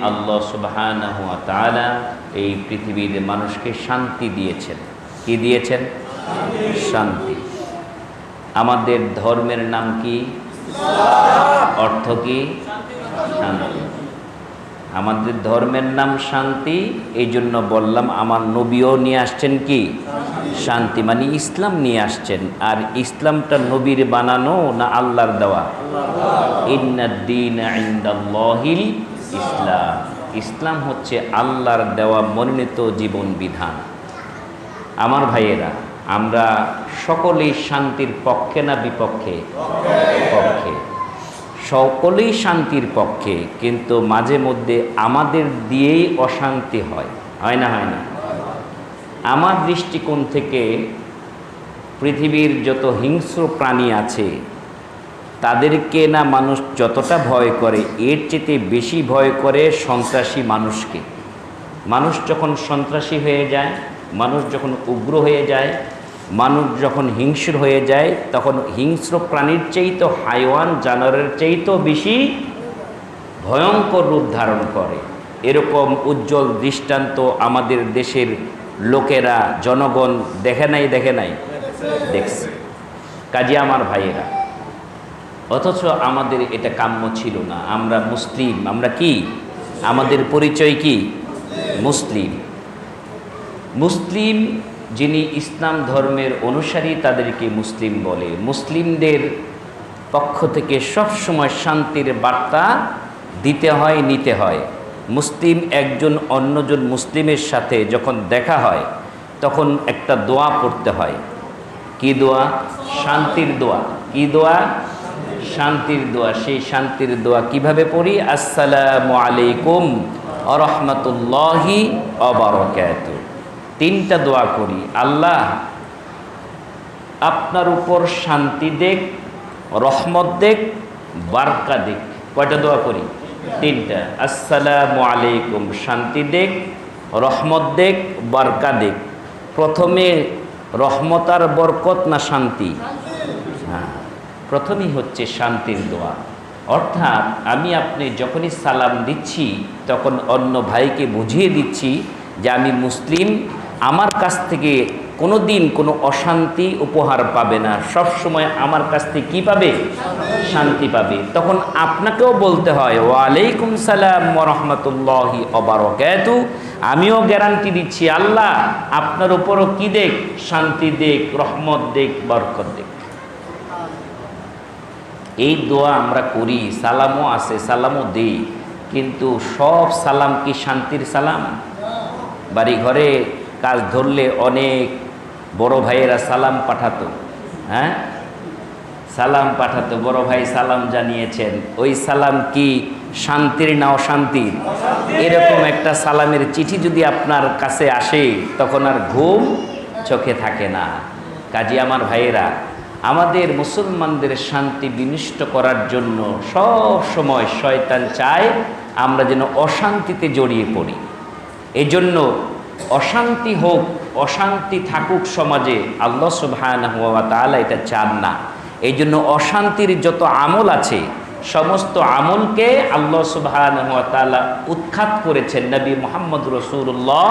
আল্লাহ সুবহানাহু ওয়া তাআলা এই পৃথিবীর মানুষকে শান্তি দিয়েছেন। কি দিয়েছেন? শান্তি। আমাদের ধর্মের নাম কি? অর্থ কি? শান্তি। আমাদের ধর্মের নাম শান্তি। এই জন্য বললাম আমার নবীও নিয়ে আসছেন কি? শান্তি, মানে ইসলাম নিয়ে আসছেন। আর ইসলামটা নবীর বানানো না আল্লাহর দেওয়া? ইন্নাদ-দীনা ইনদাল্লাহিল ইসলাম। ইসলাম হচ্ছে আল্লাহর দেওয়া মনোনীত জীবন বিধান। আমার ভাইয়েরা, আমরা সকলেই শান্তির পক্ষে না বিপক্ষে? পক্ষে। সকলেই শান্তির পক্ষে, কিন্তু মাঝে মধ্যে আমাদের দিয়েই অশান্তি হয়। হয় না? হয় না? আমার দৃষ্টিকোণ থেকে পৃথিবীর যত হিংস্র প্রাণী আছে তাদেরকে না মানুষ যতটা ভয় করে, এর চেয়ে বেশি ভয় করে সন্ত্রাসী মানুষকে। মানুষ যখন সন্ত্রাসী হয়ে যায়, মানুষ যখন উগ্র হয়ে যায়, মানুষ যখন হিংস্র হয়ে যায়, তখন হিংস্র প্রাণীর চাইতে হাইওয়ান জানোয়ারের চাইতেও বেশি ভয়ঙ্কর রূপ ধারণ করে। এরকম উজ্জ্বল দৃষ্টান্ত আমাদের দেশের লোকেরা, জনগণ দেখে নাই? দেখছে। কাজে আমার ভাইয়েরা, অথচ আমাদের এটা কাম্য ছিল না। আমরা মুসলিম। আমরা কি? আমাদের পরিচয় কি? মুসলিম। মুসলিম যিনি ইসলাম ধর্মের অনুসারী তাদেরকে মুসলিম বলে। মুসলিমদের পক্ষ থেকে সবসময় শান্তির বার্তা দিতে হয়, নিতে হয়। মুসলিম একজন অন্যজন মুসলিমের সাথে যখন দেখা হয় তখন একটা দোয়া পড়তে হয়। কি দোয়া? শান্তির দোয়া। কি দোয়া? শান্তির দোয়া। সেই শান্তির দোয়া কিভাবে পড়ি? আসসালামু আলাইকুম ওয়া রাহমাতুল্লাহি ওয়া বারাকাতুহু। তিনটা দোয়া করি। আল্লাহ আপনার উপর শান্তি দেখ, রহমত দেখ, বারকা দেখ। কয়টা দোয়া করি? তিনটা। আসসালামু আলাইকুম, শান্তি দেখ, রহমত দেখ, বারকা দেখ। প্রথমে রহমত আর বরকত না শান্তি? হ্যাঁ, প্রথমেই হচ্ছে শান্তির দোয়া। অর্থাৎ আমি আপনি যখনই সালাম দিচ্ছি তখন অন্য ভাইকে বুঝিয়ে দিচ্ছি যে আমি মুসলিম, আমার কাছ থেকে কোনো দিন কোনো অশান্তি উপহার পাবে না। সব সময় আমার কাছ থেকে কী পাবে? শান্তি পাবে। তখন আপনাকেও বলতে হয় ওয়ালাইকুম সালাম ওয়া রাহমাতুল্লাহি ওয়া বারাকাতুহু। আমিও গ্যারান্টি দিচ্ছি আল্লাহ আপনার উপরও কি দেখ? শান্তি দেখ, রহমত দেখ, বরকত দেখ। এই দোয়া আমরা করি, সালামও আছে, সালামও দেই, কিন্তু সব সালাম কি শান্তির সালাম? বাড়ি ঘরে কাজ ধরলে অনেক বড় ভাইয়েরা সালাম পাঠাতো। হ্যাঁ, সালাম পাঠাতো, বড় ভাই সালাম জানিয়েছেন। ওই সালাম কি শান্তির না অশান্তির? এরকম একটা সালামের চিঠি যদি আপনার কাছে আসে তখন আর ঘুম চোখে থাকে না। কাজী আমার ভাইয়েরা, আমাদের মুসলমানদের শান্তি বিনষ্ট করার জন্য সব সময় শয়তান চায় আমরা যেন অশান্তিতে জড়িয়ে পড়ি। এজন্য অশান্তি হোক, অশান্তি থাকুক সমাজে, আল্লাহ সুবহানাহু ওয়া তাআলা এটা চান না। এই জন্য অশান্তির যত আমল আছে সমস্ত আমলকে আল্লাহ সুবহানাহু ওয়া তাআলা উৎখাত করেছেন নবী মুহাম্মদ রাসূলুল্লাহ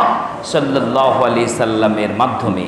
সাল্লাল্লাহু আলাইহি সাল্লামের মাধ্যমে।